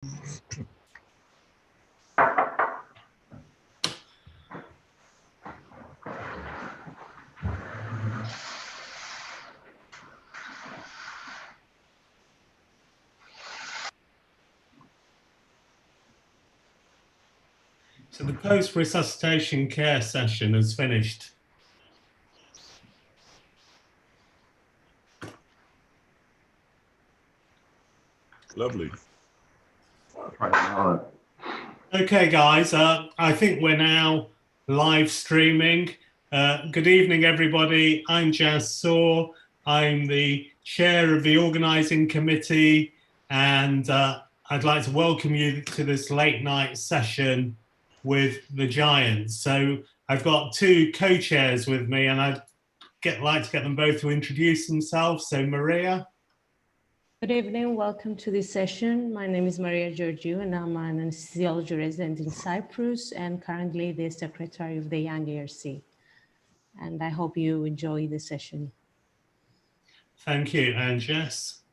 So the post-resuscitation care session has finished. Lovely. Okay, guys, I think we're now live streaming. Good evening, everybody. I'm Jazz Saw. I'm the chair of the organising committee, and I'd like to welcome you to this late night session with the Giants. So I've got two co-chairs with me, and I'd like to get them both to introduce themselves. So Maria. Good evening, welcome to this session. My name is Maria Georgiou and I'm an anesthesiology resident in Cyprus and currently the secretary of the Young ERC. And I hope you enjoy the session. Thank you, and Jess.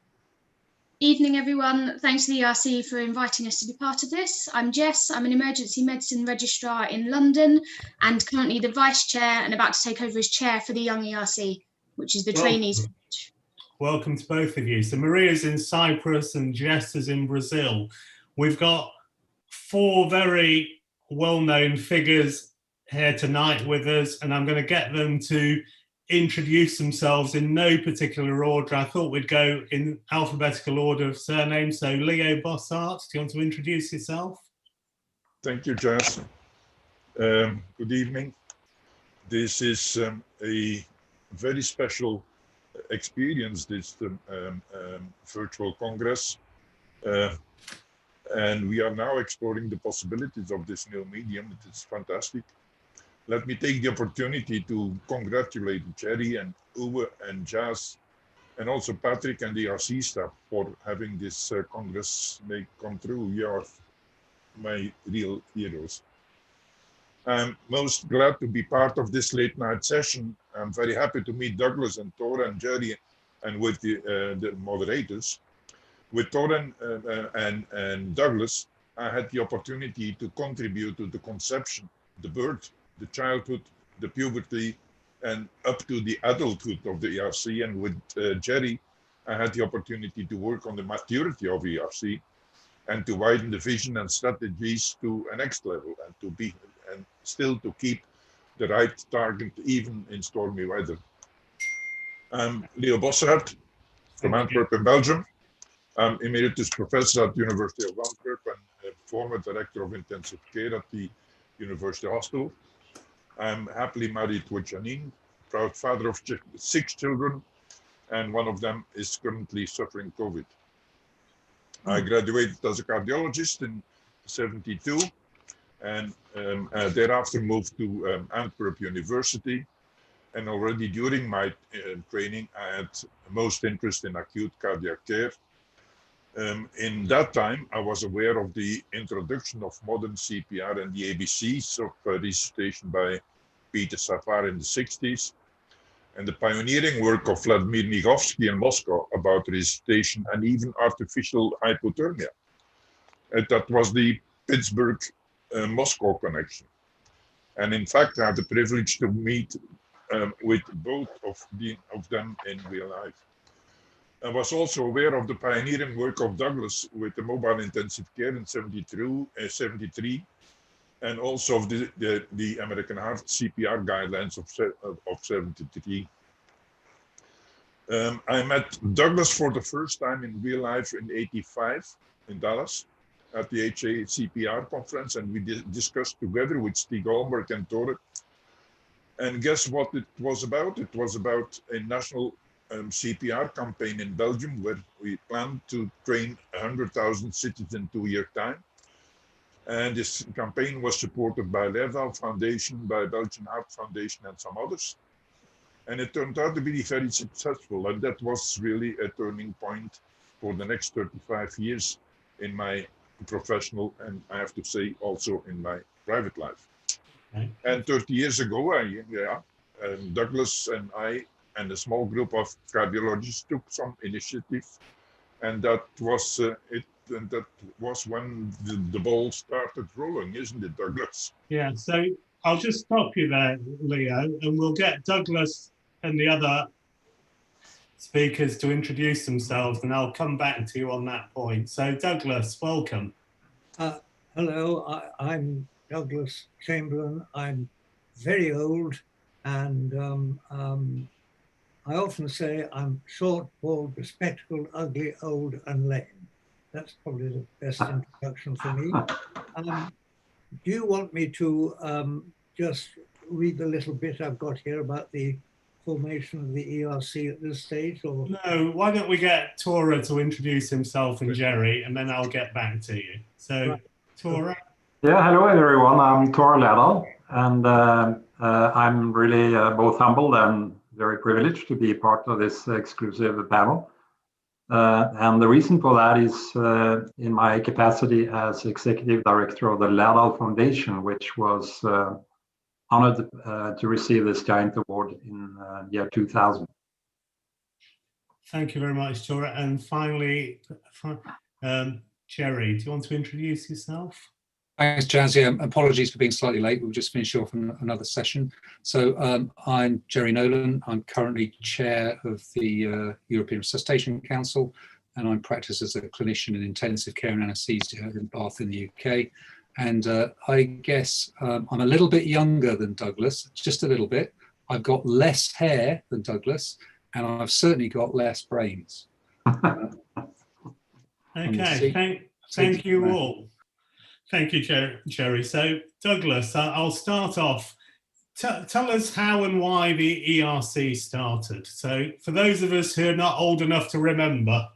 Evening, everyone. Thanks to the ERC for inviting us to be part of this. I'm Jess. I'm an emergency medicine registrar in London and currently the vice chair and about to take over as chair for the Young ERC, which is the trainees. Welcome to both of you. So Maria's in Cyprus and Jess is in Brazil. We've got four very well-known figures here tonight with us, and I'm going to get them to introduce themselves in no particular order. I thought we'd go in alphabetical order of surnames. So Leo Bossart, do you want to introduce yourself? Thank you, Jess. Good evening. This is a very special experience, this virtual congress, and we are now exploring the possibilities of this new medium. It is fantastic. Let me take the opportunity to congratulate Jerry and Uwe and Jazz and also Patrick and the ERC staff for having this congress come through. You are my real heroes. I'm most glad to be part of this late night session. I'm very happy to meet Douglas and Tora and Jerry and with the moderators. With Tora and Douglas, I had the opportunity to contribute to the conception, the birth, the childhood, the puberty, and up to the adulthood of the ERC. And with Jerry, I had the opportunity to work on the maturity of ERC and to widen the vision and strategies to a next level and to be and still to keep the right target even in stormy weather. I'm Leo Bossart from Antwerp in Belgium. I'm emeritus professor at the University of Antwerp and former director of intensive care at the University Hospital. I'm happily married with Janine, proud father of 6 children, and one of them is currently suffering COVID. I graduated as a cardiologist in '72 and thereafter moved to Antwerp University. And already during my training, I had most interest in acute cardiac care. In that time, I was aware of the introduction of modern CPR and the ABCs of resuscitation by Peter Safar in the '60s, and the pioneering work of Vladimir Nigovsky in Moscow about resuscitation and even artificial hypothermia. And that was the Pittsburgh Moscow connection. And in fact, I had the privilege to meet with both of them in real life. I was also aware of the pioneering work of Douglas with the mobile intensive care in '73, and also of the American Heart CPR guidelines of '73. I met Douglas for the first time in real life in '85 in Dallas at the HA CPR conference, and we discussed together with Stig Holmberg and Tore. And guess what it was about? It was about a national CPR campaign in Belgium where we planned to train 100,000 citizens in 2-year time. And this campaign was supported by Leerdahl Foundation, by Belgian Heart Foundation, and some others. And it turned out to be very successful. And that was really a turning point for the next 35 years in my professional, and I have to say also in my private life. Okay. And 30 years ago, Douglas and I and a small group of cardiologists took some initiative, and that was that was when the ball started rolling, isn't it, Douglas? Yeah, so I'll just stop you there, Leo, and we'll get Douglas and the other speakers to introduce themselves, and I'll come back to you on that point. So Douglas, welcome. Hello, I'm Douglas Chamberlain. I'm very old, and I often say I'm short, bald, bespectacled, ugly, old, and lame. That's probably the best introduction for me. Do you want me to just read the little bit I've got here about the formation of the ERC at this stage? Or no, why don't we get Tora to introduce himself and Jerry, and then I'll get back to you. So, right. Tora. Yeah, hello everyone. I'm Tora Ledal, and I'm really both humbled and very privileged to be part of this exclusive panel. And the reason for that is in my capacity as Executive Director of the Ledal Foundation, which was honored to receive this giant award in year 2000. Thank you very much, Tora. And finally, Jerry, do you want to introduce yourself? Thanks, Jazz. Yeah, apologies for being slightly late. We've just finished off another session. So I'm Jerry Nolan. I'm currently chair of the European Resuscitation Council, and I practice as a clinician in intensive care and anaesthesia in Bath in the UK. And I guess I'm a little bit younger than Douglas, just a little bit. I've got less hair than Douglas, and I've certainly got less brains. Okay, thank you all. Thank you, Jerry. So, Douglas, I'll start off. Tell us how and why the ERC started. So, for those of us who are not old enough to remember.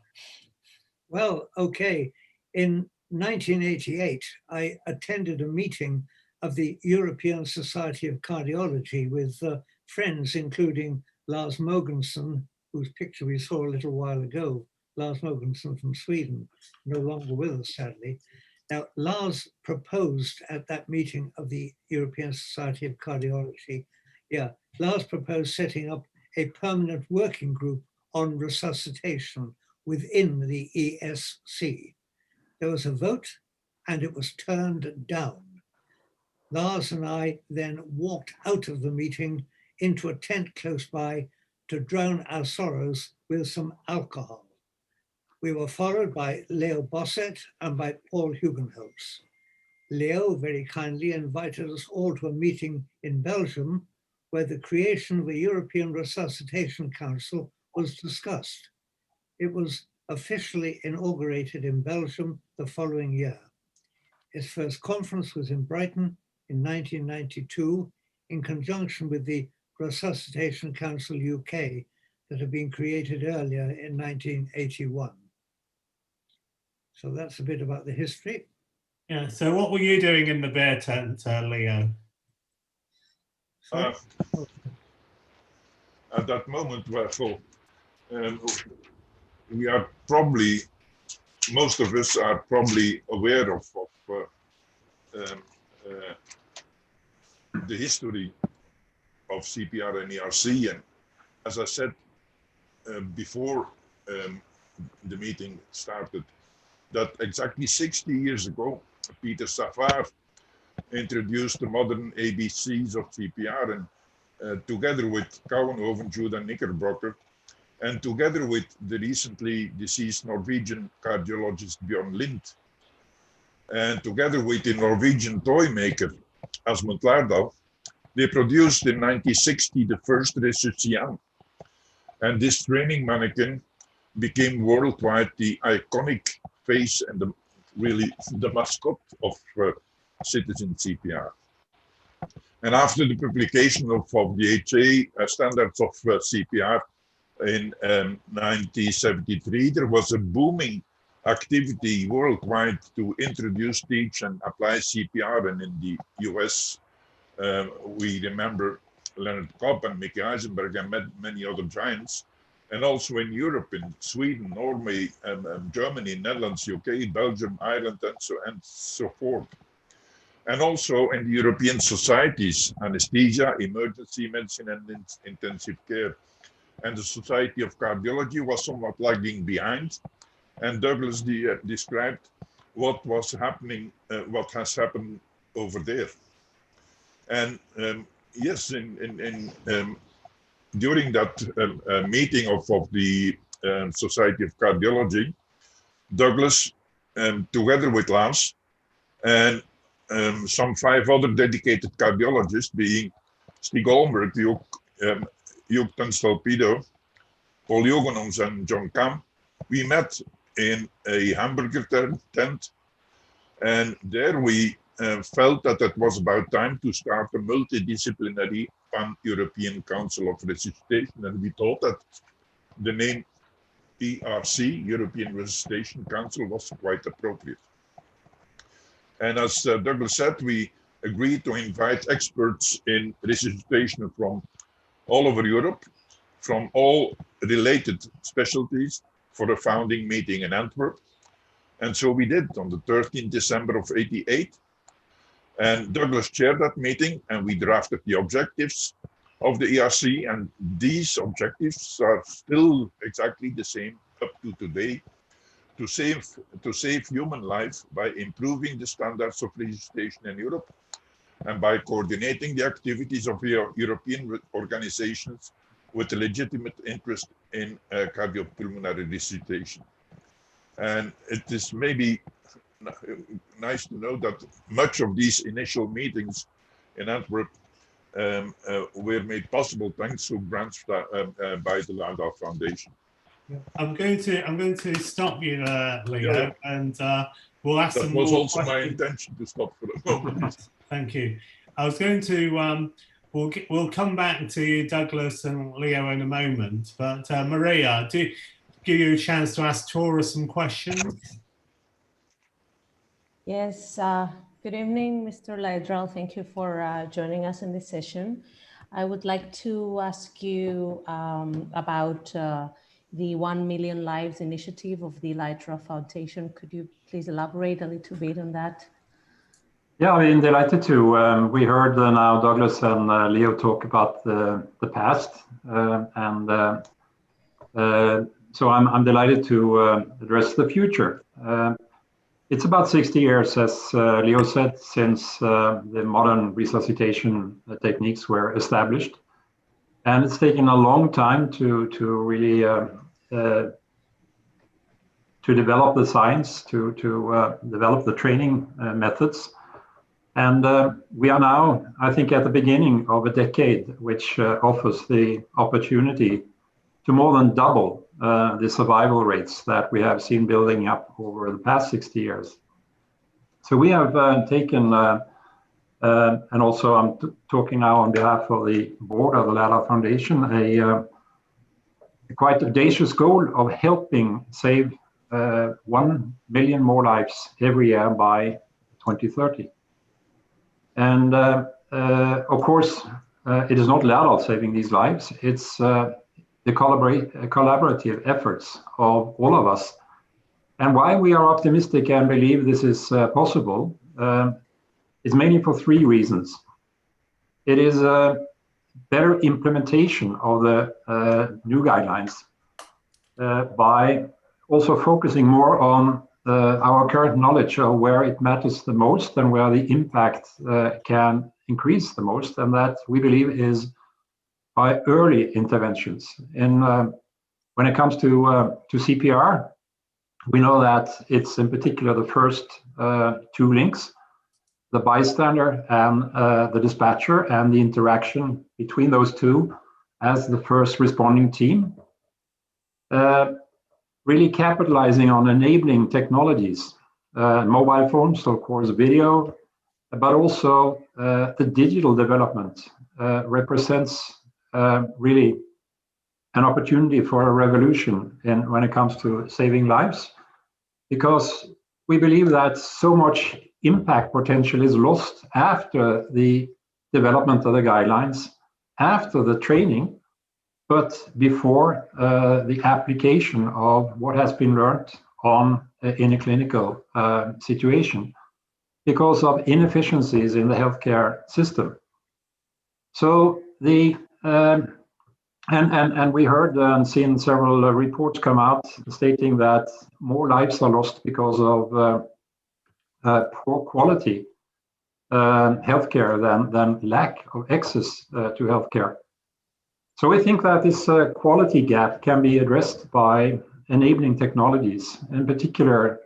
Well, okay. In 1988, I attended a meeting of the European Society of Cardiology with friends, including Lars Mogensen, whose picture we saw a little while ago, Lars Mogensen from Sweden, no longer with us, sadly. Now, Lars proposed at that meeting of the European Society of Cardiology, Lars proposed setting up a permanent working group on resuscitation within the ESC. There was a vote and it was turned down. Lars and I then walked out of the meeting into a tent close by to drown our sorrows with some alcohol. We were followed by Leo Bosset and by Paul Hugenholtz. Leo very kindly invited us all to a meeting in Belgium where the creation of a European Resuscitation Council was discussed. It was officially inaugurated in Belgium the following year. Its first conference was in Brighton in 1992 in conjunction with the Resuscitation Council UK that had been created earlier in 1981. So that's a bit about the history. Yeah, so what were you doing in the bear tent, Leo? At that moment, we are probably, most of us are probably aware of the history of CPR and ERC. And as I said before the meeting started, that exactly 60 years ago, Peter Savard introduced the modern ABCs of CPR, and together with Kouwenhoven, Jude, and Knickerbocker, and together with the recently deceased Norwegian cardiologist Björn Lind, and together with the Norwegian toy maker Asmund Lardal, they produced in 1960 the first Resuscian. And this training mannequin became worldwide the iconic face and really the mascot of citizen CPR. And after the publication of the HA standards of CPR in 1973, there was a booming activity worldwide to introduce, teach, and apply CPR. And in the US, we remember Leonard Kopp and Mickey Eisenberg and many other giants. And also in Europe, in Sweden, Norway, Germany, Netherlands, UK, Belgium, Ireland, and so forth. And also in the European societies, anesthesia, emergency medicine, and intensive care. And the Society of Cardiology was somewhat lagging behind. And Douglas described what was happening, what has happened over there. And yes, during that meeting of the Society of Cardiology, Douglas, together with Lars, and some 5 other dedicated cardiologists, being Stig Olmberg, Joep Tunstalpido, Paul Jogenom's, and John Kam, we met in a hamburger tent, and there we felt that it was about time to start a multidisciplinary pan-European Council of Resuscitation, and we thought that the name ERC, European Resuscitation Council, was quite appropriate. And as Douglas said, we agreed to invite experts in resuscitation from all over Europe, from all related specialties, for a founding meeting in Antwerp. And so we did on the 13th December of '88. And Douglas chaired that meeting, and we drafted the objectives of the ERC. And these objectives are still exactly the same up to today: to save human life by improving the standards of resuscitation in Europe, and by coordinating the activities of European organizations with a legitimate interest in cardiopulmonary resuscitation. And it is maybe nice to know that much of these initial meetings in Antwerp were made possible thanks to grants by the Landau Foundation. I'm going to stop you there, Leo, and we'll ask some more questions. That was also my intention, to stop for a moment. Thank you. I was going to we'll come back to you, Douglas and Leo, in a moment, but Maria, do give you a chance to ask Tora some questions. Yes, good evening, Mr. Laidral. Thank you for joining us in this session. I would like to ask you about the 1 Million Lives initiative of the Laidral Foundation. Could you please elaborate a little bit on that? Yeah, I mean, delighted to. We heard now Douglas and Leo talk about the past, so I'm delighted to address the future. It's about 60 years, as Leo said, since the modern resuscitation techniques were established. And it's taken a long time to really to develop the science, to develop the training methods. And we are now, I think, at the beginning of a decade which offers the opportunity to more than double the survival rates that we have seen building up over the past 60 years. So we have taken, and also I'm talking now on behalf of the board of the Landau Foundation, a quite audacious goal of helping save 1 million more lives every year by 2030. And of course, it is not Landau saving these lives, it's the collaborative efforts of all of us. And why we are optimistic and believe this is possible is mainly for 3 reasons. It is a better implementation of the new guidelines by also focusing more on our current knowledge of where it matters the most and where the impact can increase the most, and that we believe is by early interventions. And when it comes to CPR, we know that it's in particular the first 2 links, the bystander and the dispatcher, and the interaction between those 2 as the first responding team. Really capitalizing on enabling technologies, mobile phones, of course, video, but also the digital development represents really an opportunity for a revolution when it comes to saving lives, because we believe that so much impact potential is lost after the development of the guidelines, after the training, but before the application of what has been learned in a clinical situation because of inefficiencies in the healthcare system. So the And we heard and seen several reports come out stating that more lives are lost because of poor quality healthcare than lack of access to healthcare. So we think that this quality gap can be addressed by enabling technologies, in particular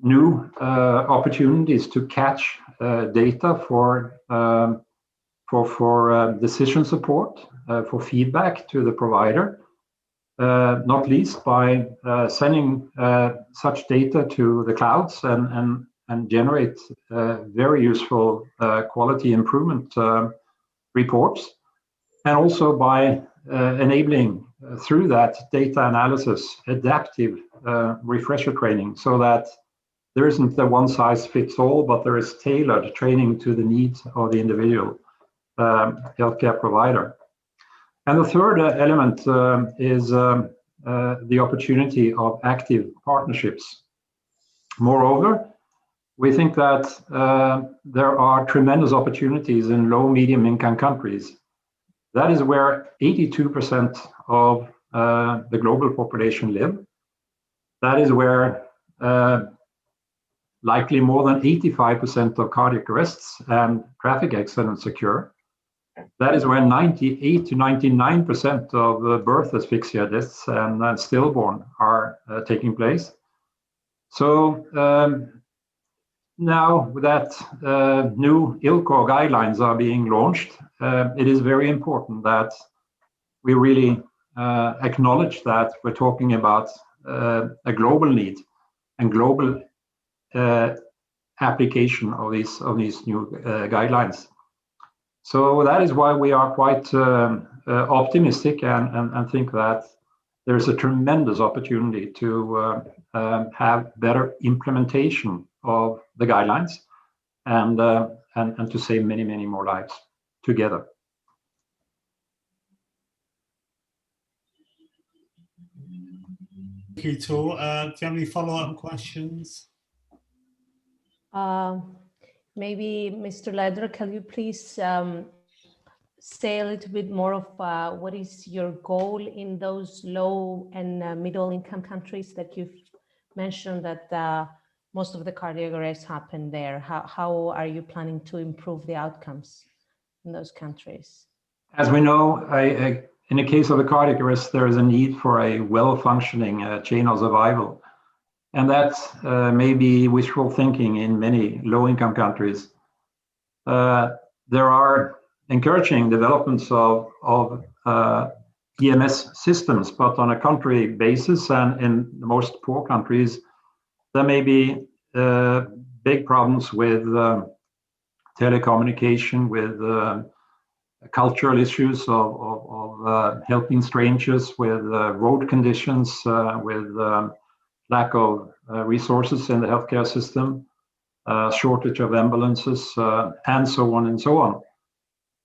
new opportunities to catch data for decision support, for feedback to the provider, not least by sending such data to the clouds and generate very useful quality improvement reports, and also by enabling through that data analysis adaptive refresher training, so that there isn't the one size fits all, but there is tailored training to the needs of the individual healthcare provider. And the third element is the opportunity of active partnerships. Moreover, we think that there are tremendous opportunities in low, medium income countries. That is where 82% of the global population live. That is where likely more than 85% of cardiac arrests and traffic accidents occur. That is where 98 to 99% of birth asphyxia deaths and stillborn are taking place. So now that new ILCO guidelines are being launched, it is very important that we really acknowledge that we're talking about a global need and global application of these new guidelines. So that is why we are quite optimistic and think that there's a tremendous opportunity to have better implementation of the guidelines and to save many, many more lives together. Thank you, Tor. Do you have any follow-up questions? Maybe Mr. Leder, can you please say a little bit more of what is your goal in those low and middle income countries that you've mentioned that most of the cardiac arrests happen there? How are you planning to improve the outcomes in those countries? As we know, in the case of a cardiac arrest, there is a need for a well-functioning chain of survival. And that may be wishful thinking in many low-income countries. There are encouraging developments of EMS systems, but on a country basis, and in the most poor countries, there may be big problems with telecommunication, with cultural issues of helping strangers, with road conditions, with lack of resources in the healthcare system, shortage of ambulances, and so on and so on.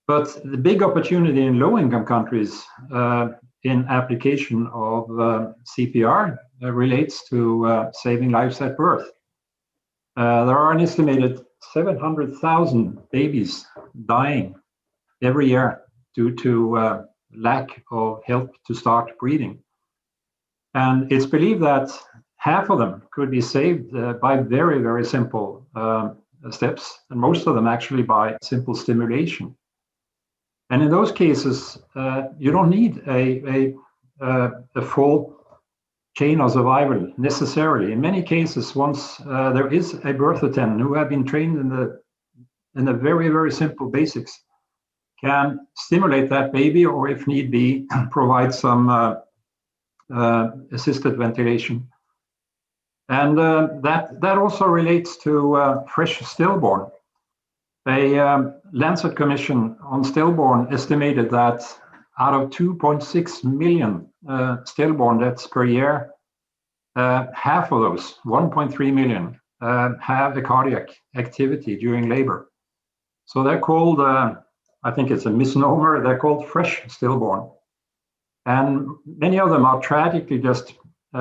But the big opportunity in low-income countries in application of CPR relates to saving lives at birth. There are an estimated 700,000 babies dying every year due to lack of help to start breathing. And it's believed that half of them could be saved by very, very simple steps, and most of them actually by simple stimulation. And in those cases, you don't need a full chain of survival necessarily. In many cases, once there is a birth attendant who have been trained in the very, very simple basics, can stimulate that baby, or if need be, provide some assisted ventilation. And that also relates to fresh stillborn. A Lancet Commission on Stillborn estimated that out of 2.6 million stillborn deaths per year, half of those, 1.3 million, have the cardiac activity during labor. So they're called, I think it's a misnomer, they're called fresh stillborn. And many of them are tragically just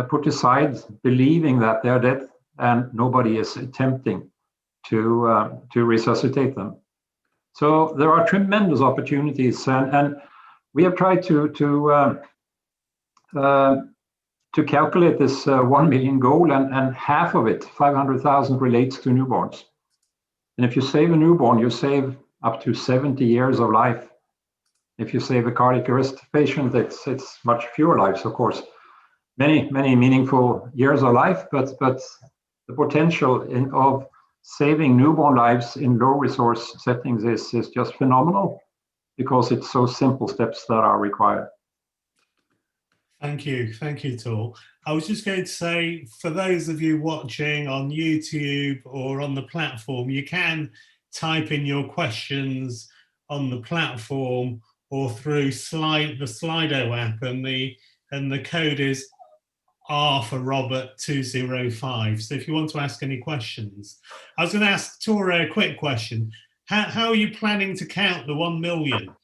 put aside, believing that they're dead, and nobody is attempting to resuscitate them. So there are tremendous opportunities, and we have tried to calculate this 1 million goal, and half of it, 500,000, relates to newborns. And if you save a newborn, you save up to 70 years of life. If you save a cardiac arrest patient, it's much fewer lives, of course. Many meaningful years of life, but the potential of saving newborn lives in low resource settings is just phenomenal, because it's so simple steps that are required. Thank you, Tor. I was just going to say, for those of you watching on YouTube or on the platform, you can type in your questions on the platform or through the Slido app, and the code is R for Robert 205. So if you want to ask any questions, I was going to ask Tor a quick question. How are you planning to count the 1 million?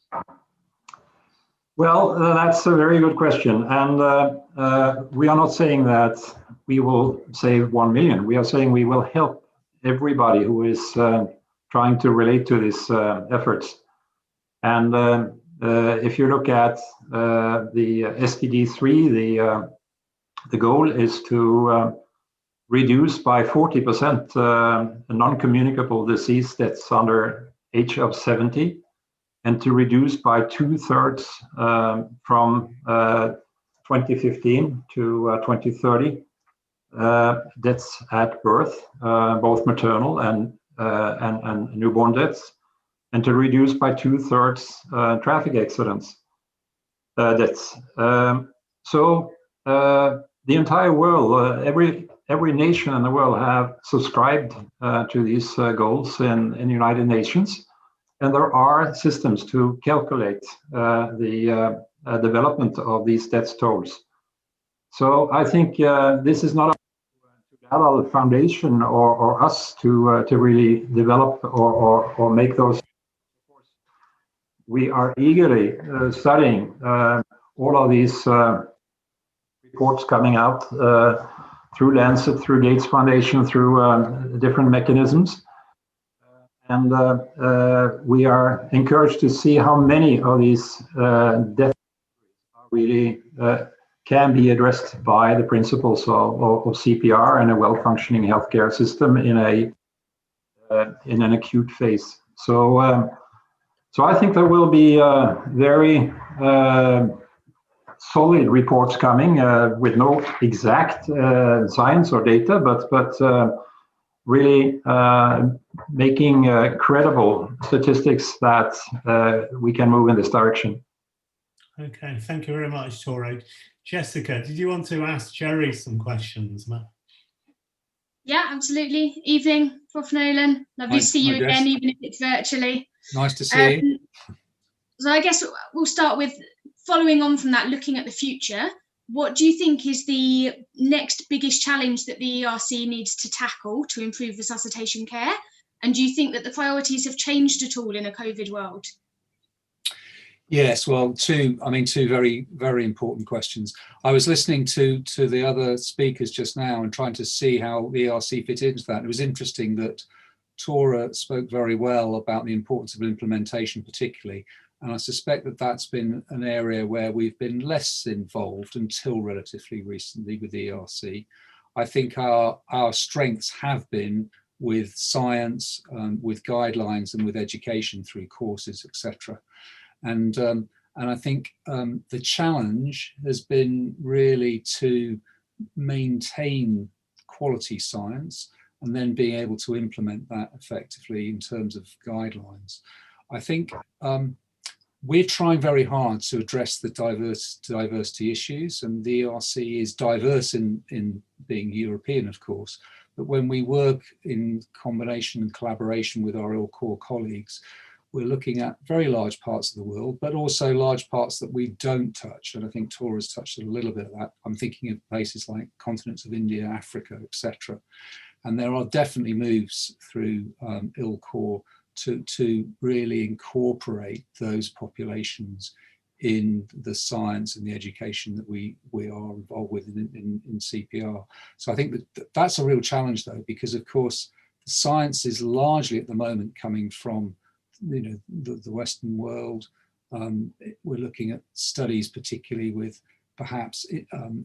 Well, that's a very good question. And we are not saying that we will save 1 million. We are saying we will help everybody who is trying to relate to these efforts. And if you look at the SDG 3, the goal is to reduce by 40% non-communicable disease that's under age of 70. And to reduce by 2/3 from 2015 to 2030 deaths at birth, both maternal and newborn deaths, and to reduce by 2/3 traffic accidents deaths. So the entire world, every nation in the world have subscribed to these goals in the United Nations. And there are systems to calculate the development of these death tolls. So I think this is not a foundation or us to really develop or make those. We are eagerly studying all of these reports coming out through Lancet, through Gates Foundation, through different mechanisms. And we are encouraged to see how many of these deaths really can be addressed by the principles of CPR and a well-functioning healthcare system in an acute phase. So I think there will be very solid reports coming with no exact science or data, but really making credible statistics that we can move in this direction. Okay, thank you very much, Tor. Jessica, did you want to ask Jerry some questions? Yeah, absolutely. Evening, Prof. Nolan. Lovely to see you again, even if it's virtually. Nice to see you. So I guess we'll start with, following on from that, looking at the future. What do you think is the next biggest challenge that the ERC needs to tackle to improve resuscitation care? And do you think that the priorities have changed at all in a COVID world? Yes, well, two very, very important questions. I was listening to the other speakers just now and trying to see how the ERC fit into that. It was interesting that Tora spoke very well about the importance of implementation particularly. And I suspect that that's been an area where we've been less involved until relatively recently with the ERC. I think our strengths have been with science, with guidelines and with education through courses, etc. And I think the challenge has been really to maintain quality science and then being able to implement that effectively in terms of guidelines. I think we're trying very hard to address the diversity issues, and the ERC is diverse in being European, of course, but when we work in combination and collaboration with our core colleagues, we're looking at very large parts of the world, but also large parts that we don't touch. And I think Tora's touched a little bit of that. I'm thinking of places like continents of India, Africa, etc. And there are definitely moves through ILCOR to really incorporate those populations in the science and the education that we are involved with in CPR. So I think that's a real challenge though, because of course, the science is largely at the moment coming from the Western world, We're looking at studies, particularly with perhaps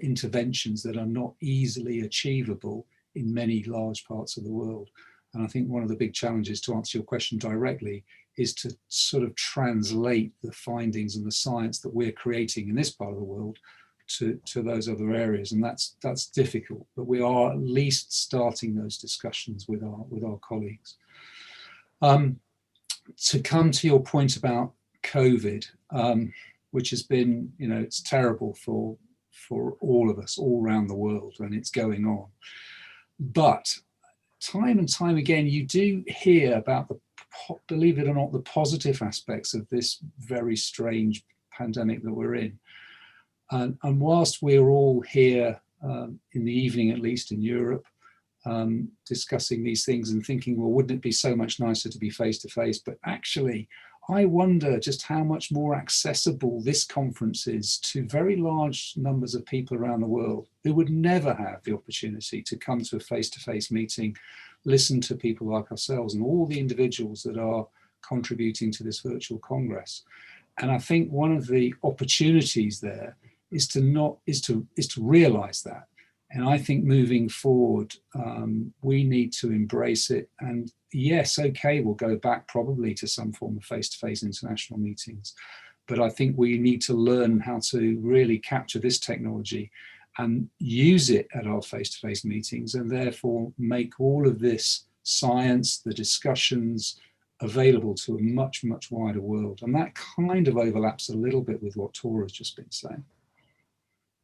interventions that are not easily achievable in many large parts of the world. And I think one of the big challenges, to answer your question directly, is to sort of translate the findings and the science that we're creating in this part of the world to those other areas. And that's difficult, but we are at least starting those discussions with our colleagues. To come to your point about COVID, which has been, it's terrible for all of us all around the world, and it's going on. But time and time again, you do hear about believe it or not, the positive aspects of this very strange pandemic that we're in. And whilst we're all here in the evening, at least in Europe, discussing these things and thinking, well, wouldn't it be so much nicer to be face to face? But actually, I wonder just how much more accessible this conference is to very large numbers of people around the world who would never have the opportunity to come to a face-to-face meeting, listen to people like ourselves and all the individuals that are contributing to this virtual Congress. And I think one of the opportunities there is to realize that. And I think moving forward, we need to embrace it. And yes, okay, we'll go back probably to some form of face-to-face international meetings. But I think we need to learn how to really capture this technology and use it at our face-to-face meetings, and therefore make all of this science, the discussions, available to a much, much wider world. And that kind of overlaps a little bit with what Tor has just been saying.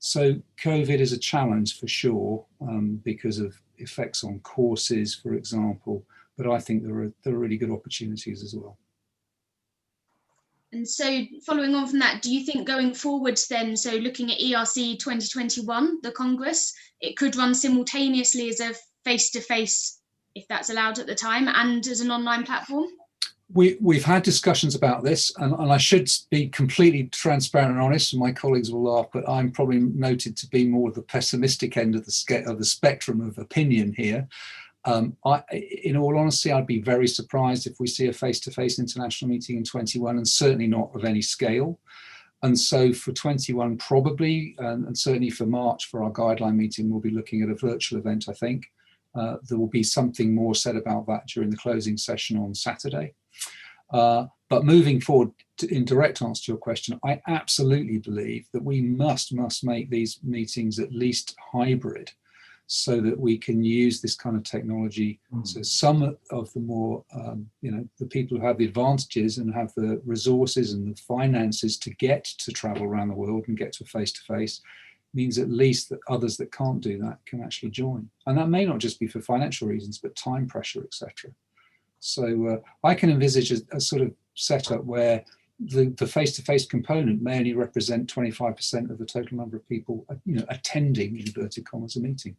So COVID is a challenge for sure, because of effects on courses, for example, but I think there are really good opportunities as well. And so following on from that, do you think going forwards then, so looking at ERC 2021, the Congress, it could run simultaneously as a face-to-face, if that's allowed at the time, and as an online platform? We've had discussions about this, and I should be completely transparent and honest, and my colleagues will laugh, but I'm probably noted to be more the pessimistic end of the spectrum of opinion here. In all honesty, I'd be very surprised if we see a face-to-face international meeting in 21, and certainly not of any scale. And so for 21, probably, and certainly for March, for our guideline meeting, we'll be looking at a virtual event, I think. There will be something more said about that during the closing session on Saturday. But moving forward, in direct answer to your question, I absolutely believe that we must make these meetings at least hybrid, so that we can use this kind of technology. So some of the more, the people who have the advantages and have the resources and the finances to get to travel around the world and get to a face-to-face, means at least that others that can't do that can actually join. And that may not just be for financial reasons, but time pressure, etc. So I can envisage a sort of setup where the face-to-face component may only represent 25% of the total number of people, attending, in inverted commas, a meeting.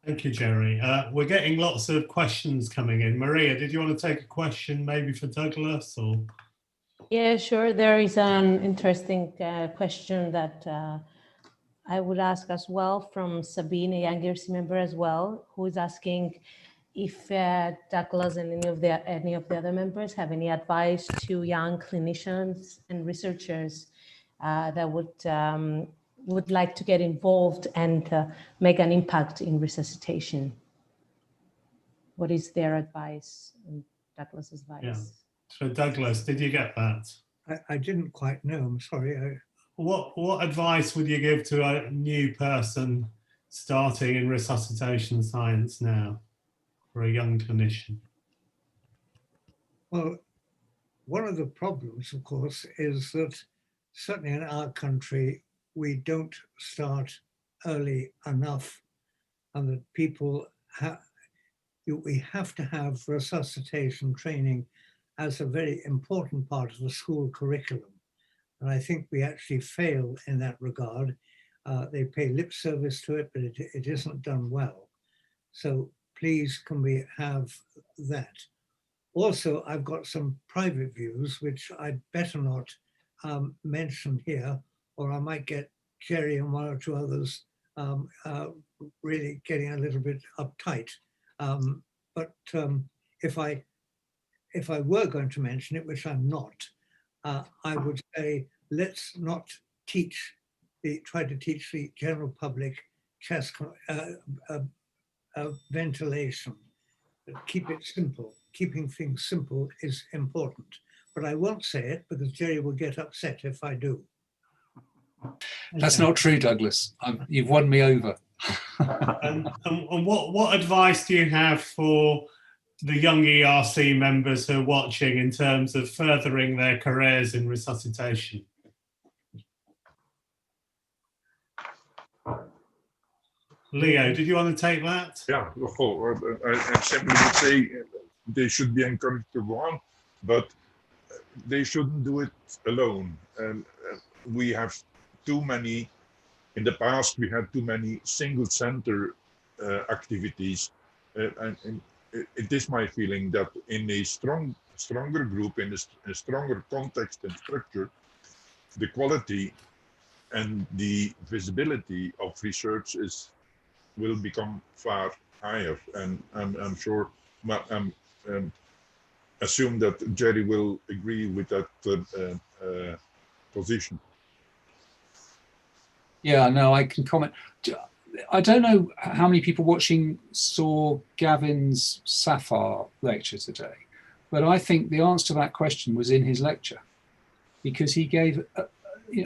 Thank you, Jerry. We're getting lots of questions coming in. Maria, did you want to take a question maybe for Douglas? Or? Yeah, sure. There is an interesting question that I would ask as well from Sabine, a young ERC member as well, who is asking if Douglas and any of the other members have any advice to young clinicians and researchers that would like to get involved and make an impact in resuscitation. What is their advice and Douglas's advice? Yeah. So Douglas, did you get that? I didn't quite know, I'm sorry. What advice would you give to a new person starting in resuscitation science now, for a young clinician? Well, one of the problems, of course, is that certainly in our country, we don't start early enough, and that people we have to have resuscitation training as a very important part of the school curriculum. And I think we actually fail in that regard. They pay lip service to it, but it isn't done well. So please, can we have that? Also, I've got some private views, which I'd better not mention here, or I might get Jerry and one or two others really getting a little bit uptight. But if if I were going to mention it, which I'm not, I would say let's not try to teach the general public chest ventilation. Keep it simple. Keeping things simple is important. But I won't say it because Jerry will get upset if I do. That's not true, Douglas. You've won me over. And what advice do you have for the young ERC members who are watching in terms of furthering their careers in resuscitation? Leo, did you want to take that? Yeah, I simply would say they should be encouraged to go on, but they shouldn't do it alone. And we have too many, in the past, we had too many single center activities. And it is my feeling that in a stronger group, in a stronger context and structure, the quality and the visibility of research will become far higher. And I'm sure, assume that Jerry will agree with that position. Yeah, no, I can comment. I don't know how many people watching saw Gavin's Sapphire lecture today, but I think the answer to that question was in his lecture, because he gave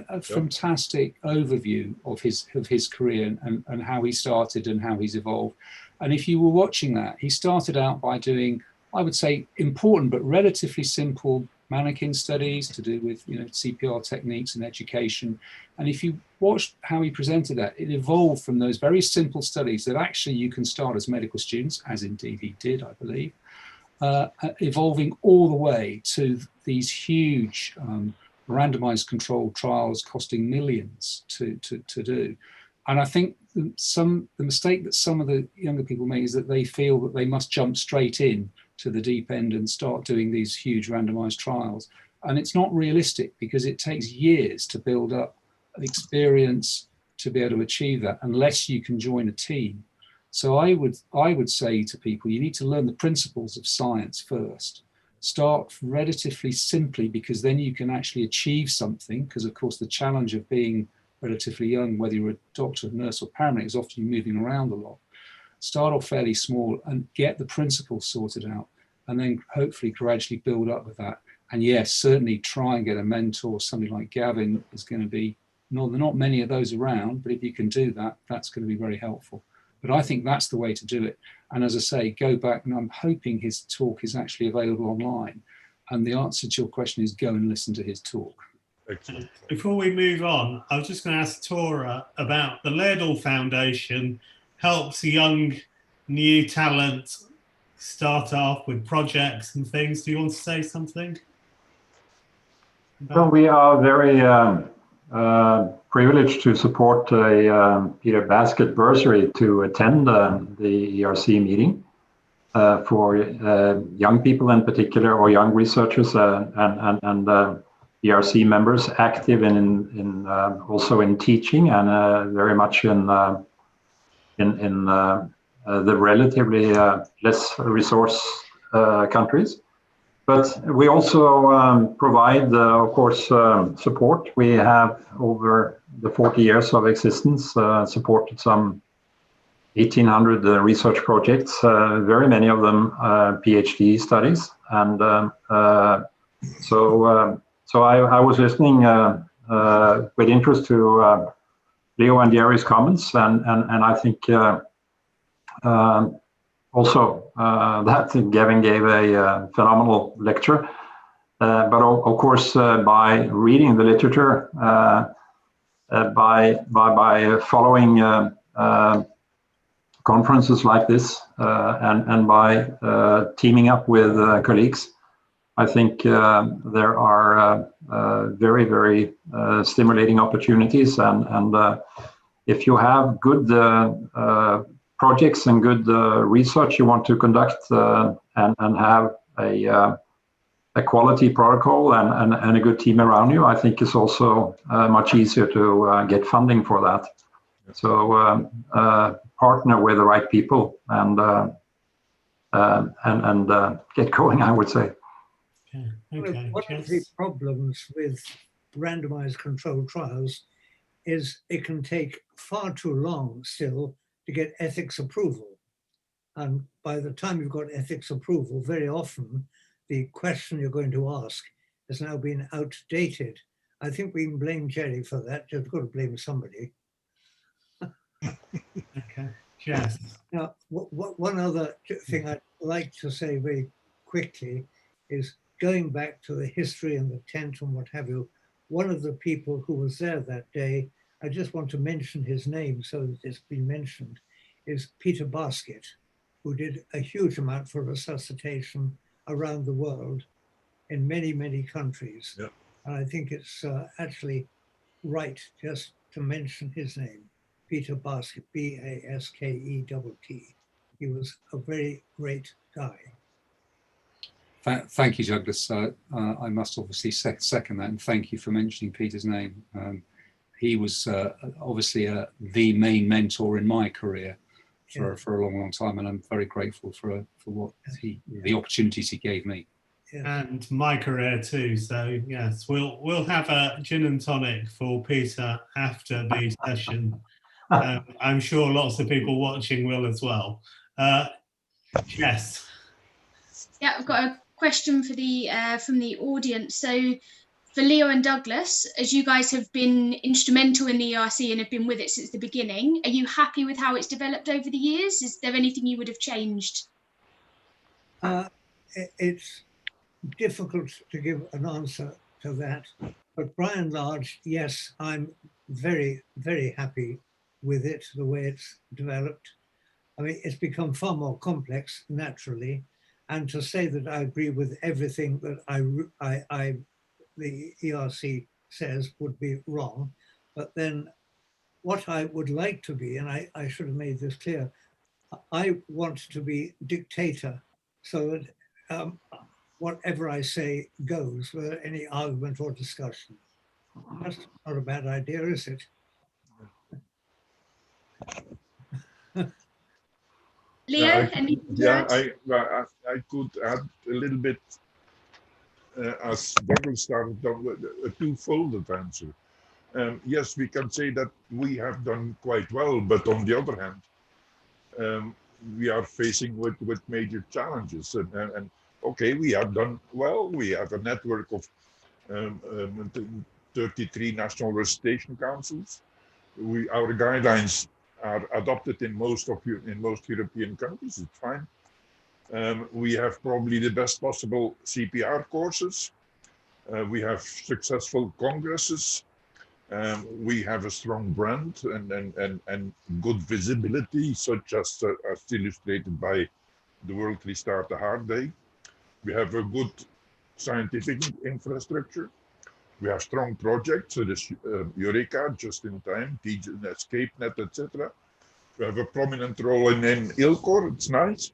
a fantastic overview of his career and how he started and how he's evolved. And if you were watching that, he started out by doing, I would say, important but relatively simple mannequin studies to do with CPR techniques and education. And if you watched how he presented that, it evolved from those very simple studies that actually you can start as medical students, as indeed he did, I believe, evolving all the way to these huge randomized controlled trials costing millions to do. And I think the mistake that some of the younger people make is that they feel that they must jump straight in to the deep end and start doing these huge randomized trials. And it's not realistic, because it takes years to build up experience to be able to achieve that, unless you can join a team. So I would say to people, you need to learn the principles of science first. Start relatively simply, because then you can actually achieve something, because of course the challenge of being relatively young, whether you're a doctor, nurse or paramedic, is often you're moving around a lot. Start off fairly small and get the principles sorted out, and then hopefully gradually build up with that. And yes, certainly try and get a mentor. Somebody like Gavin is going to be, there are not many of those around, but if you can do that, that's going to be very helpful. But I think that's the way to do it. And as I say, go back, and I'm hoping his talk is actually available online. And the answer to your question is go and listen to his talk. Excellent. Before we move on, I was just going to ask Tora about the Laidlaw Foundation helps young new talent start off with projects and things. Do you want to say something? Well, we are very privileged to support Peter Basket bursary to attend the ERC meeting for young people in particular, or young researchers and ERC members active in also in teaching and very much in the relatively less resource countries. But we also provide, of course, support. We have, over the 40 years of existence, supported some 1,800 research projects, very many of them PhD studies. And so I was listening with interest to Leo and Jerry's comments, and I think also that Gavin gave a phenomenal lecture. But of course, by reading the literature, by following conferences like this, and by teaming up with colleagues, I think there are very, very stimulating opportunities. And if you have good projects and good research you want to conduct, and have a quality protocol and a good team around you, I think it's also much easier to get funding for that. So partner with the right people and get going, I would say. Okay. One Okay. of the problems with randomized controlled trials is it can take far too long still to get ethics approval. And by the time you've got ethics approval, very often the question you're going to ask has now been outdated. I think we can blame Jerry for that. You've got to blame somebody. Okay. Yes. Now, one other thing I'd like to say very quickly is going back to the history and the tent and what have you. One of the people who was there that day, I just want to mention his name so that it's been mentioned, is Peter Basket, who did a huge amount for resuscitation around the world in many, many countries. Yeah. And I think it's actually right just to mention his name, Peter Basket, B-A-S-K-E-T-T. He was a very great guy. Thank you, Douglas. I must obviously second that, and thank you for mentioning Peter's name. He was obviously the main mentor in my career for a long, long time, and I'm very grateful for what the opportunities he gave me. Yes. And my career too. So yes, we'll have a gin and tonic for Peter after the session. I'm sure lots of people watching will as well. Yes. Yeah, I've got a question for the from the audience. So for Leo and Douglas, as you guys have been instrumental in the ERC and have been with it since the beginning, are you happy with how it's developed over the years? Is there anything you would have changed? It's difficult to give an answer to that, but by and large, yes, I'm very, very happy with it, the way it's developed. I mean, it's become far more complex, naturally, and to say that I agree with everything that the ERC says would be wrong. But then what I would like to be, and I should have made this clear, I want to be dictator, so that whatever I say goes without any argument or discussion. That's not a bad idea, is it? Leo, I could add a little bit, as Douglas started, a two-folded answer. Yes, we can say that we have done quite well, but on the other hand, we are facing with major challenges. And okay, we have done well. We have a network of 33 national resuscitation councils. Our guidelines are adopted in most European countries. It's fine. We have probably the best possible CPR courses. We have successful congresses. We have a strong brand and good visibility, such as illustrated by the World Restart the Heart Day. We have a good scientific infrastructure. We have strong projects, so this Eureka, just in time, Escape Net, etc. We have a prominent role in ILCOR, it's nice.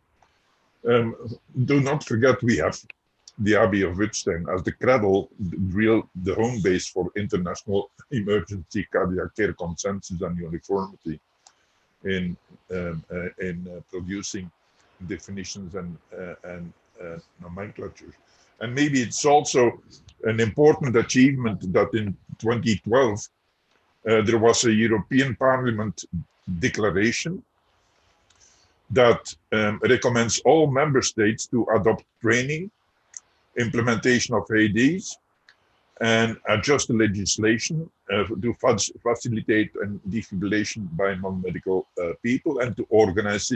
Do not forget we have the Abbey of Wittstein as the cradle, the home base for international emergency cardiac care consensus and uniformity in producing definitions and nomenclature. And maybe it's also an important achievement that in 2012 there was a European Parliament declaration that recommends all member states to adopt training, implementation of ADs, and adjust the legislation to facilitate defibrillation by non-medical people and to organize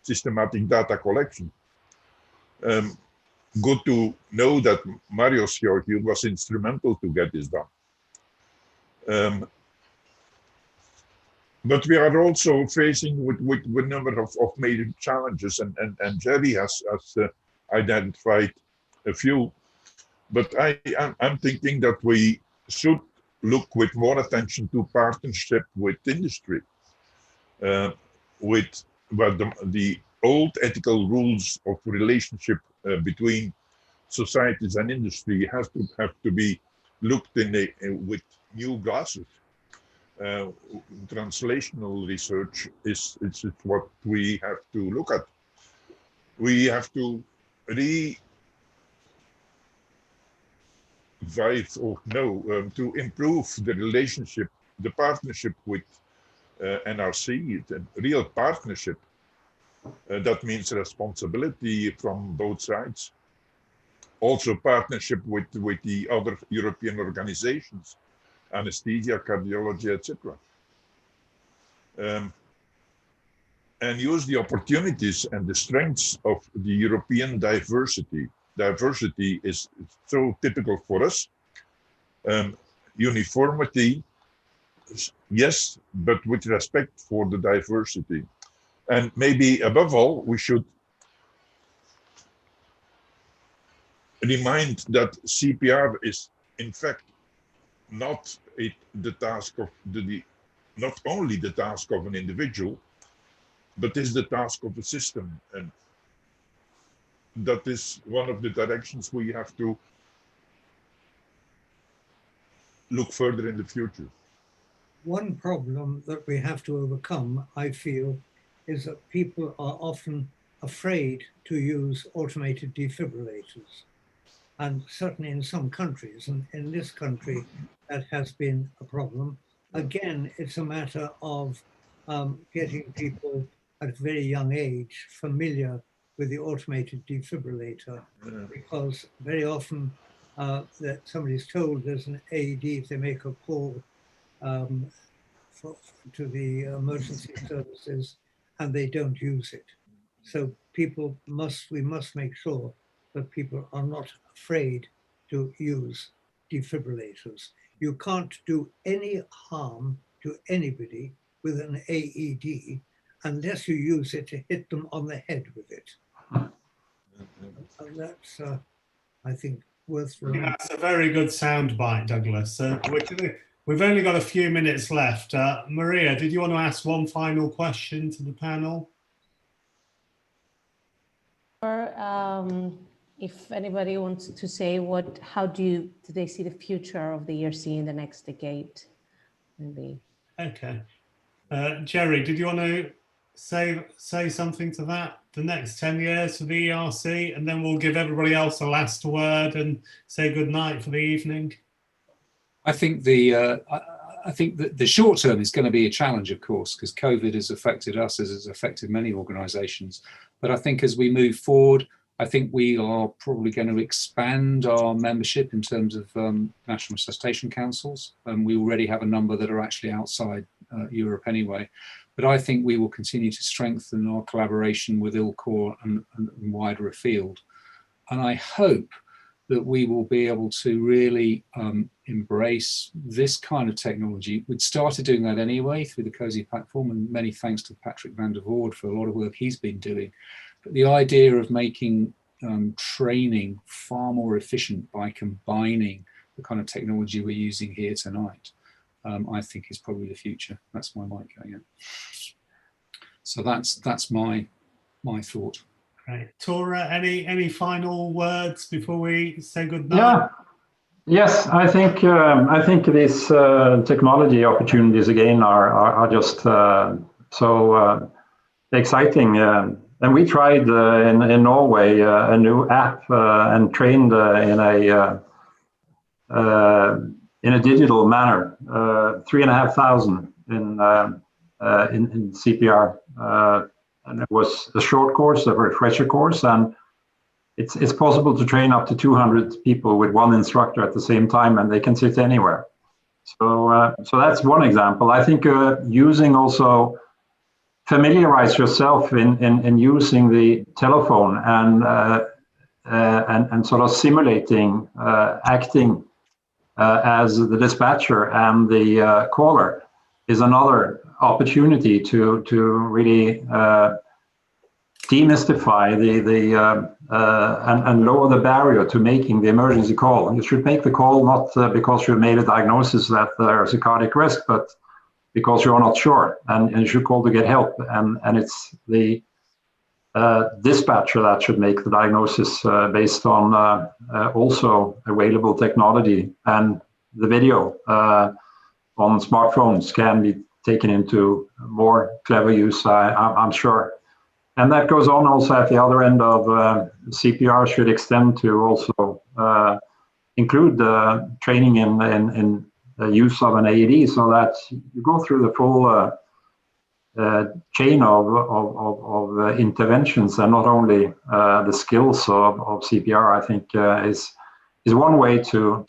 systematic data collection. Good to know that Mario Sciorgio was instrumental to get this done. But we are also facing with a number of major challenges, and Jerry has identified a few. But I'm thinking that we should look with more attention to partnership with industry, with the old ethical rules of relationship between societies and industry have to be looked with new glasses. Translational research is what we have to look at. We have to to improve the relationship, the partnership with NRC, it's a real partnership. That means responsibility from both sides. Also partnership with the other European organizations, anesthesia, cardiology, etc. And use the opportunities and the strengths of the European diversity. Diversity is so typical for us. Uniformity, yes, but with respect for the diversity. And maybe above all, we should remind that CPR is in fact not the task of not only the task of an individual, but is the task of the system. And that is one of the directions we have to look further in the future. One problem that we have to overcome, I feel, is that people are often afraid to use automated defibrillators. And certainly in some countries, and in this country, that has been a problem. Again, it's a matter of getting people at a very young age familiar with the automated defibrillator, because very often that somebody's told there's an AED if they make a call to the emergency services and they don't use it. So we must make sure that people are not afraid to use defibrillators. You can't do any harm to anybody with an AED unless you use it to hit them on the head with it. And that's, I think, worth remembering. That's a very good soundbite, Douglas. We've only got a few minutes left. Maria, did you want to ask one final question to the panel? Or if anybody wants to say how do they see the future of the ERC in the next decade? Maybe. Okay. Jerry, did you want to say something to that? The next 10 years for the ERC, and then we'll give everybody else a last word and say good night for the evening. I think that the short term is going to be a challenge, of course, because COVID has affected us as it's affected many organisations. But I think as we move forward, I think we are probably going to expand our membership in terms of national resuscitation councils. We already have a number that are actually outside Europe anyway. But I think we will continue to strengthen our collaboration with ILCOR and wider afield. And I hope that we will be able to really embrace this kind of technology. We'd started doing that anyway through the COSI platform, and many thanks to Patrick van der Voorde for a lot of work he's been doing. But the idea of making training far more efficient by combining the kind of technology we're using here tonight, I think is probably the future. That's my mic going in. So that's my thought. Great. Tora, any final words before we say goodnight? Yeah. Yes, I think these technology opportunities again are just so exciting. And we tried in Norway a new app and trained in a digital manner, 3,500 in CPR. And it was a short course, a refresher course, and it's possible to train up to 200 people with one instructor at the same time, and they can sit anywhere. So that's one example. I think using also, familiarize yourself in using the telephone and sort of simulating acting as the dispatcher and the caller is another opportunity to really demystify and lower the barrier to making the emergency call. You should make the call not because you've made a diagnosis that there's a cardiac risk, but because you're not sure, and you should call to get help. And it's the dispatcher that should make the diagnosis based on also available technology, and the video on smartphones can be taken into more clever use, I'm sure. And that goes on also at the other end of CPR should extend to also include training in the use of an AED, so that you go through the full chain of interventions, and not only the skills of CPR. I think is one way to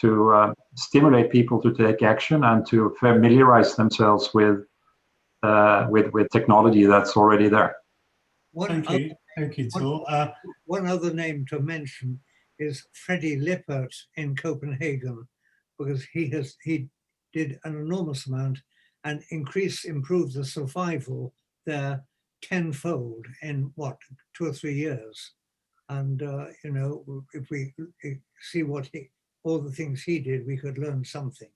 stimulate people to take action and to familiarize themselves with technology that's already there. Thank you, Tor. One other name to mention is Freddie Lippert in Copenhagen, because he did an enormous amount and improved the survival there tenfold in what, 2 or 3 years. And you know, if we see all the things he did, we could learn something.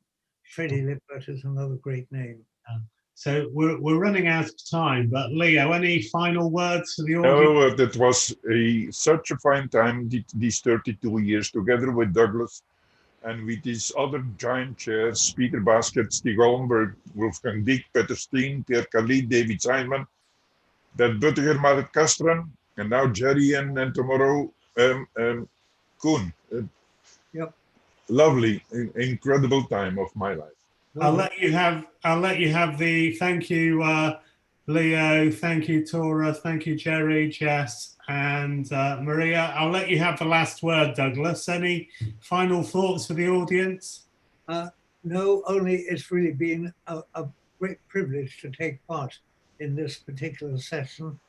Freddie Lippert is another great name. So we're running out of time, but Leo, any final words for the audience? No, that was such a fine time, these 32 years, together with Douglas and with these other giant chairs, Peter Basket, Stig Holmberg, Wolfgang Dick, Peter Steen, Pierre Khalid, David Simon, that Buttiger, Marit Kastran, and now Jerry and tomorrow Koen. Yep. Lovely, incredible time of my life. I'll let you have the thank you, Leo. Thank you, Tora. Thank you, Jerry, Jess, and Maria. I'll let you have the last word, Douglas. Any final thoughts for the audience? No, only it's really been a great privilege to take part in this particular session,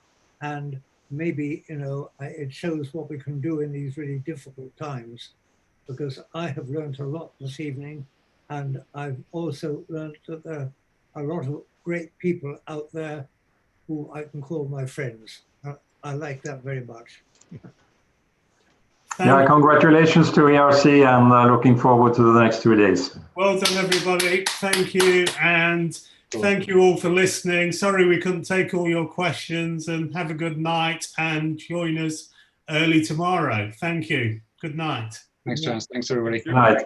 and maybe, you know, it shows what we can do in these really difficult times, because I have learned a lot this evening. And I've also learned that there are a lot of great people out there who I can call my friends. I like that very much. Yeah, congratulations to ERC, and looking forward to the next 2 days. Well done, everybody. Thank you. And thank you all for listening. Sorry we couldn't take all your questions, and have a good night and join us early tomorrow. Thank you. Good night. Thanks, Jess. Thanks, everybody. Good night.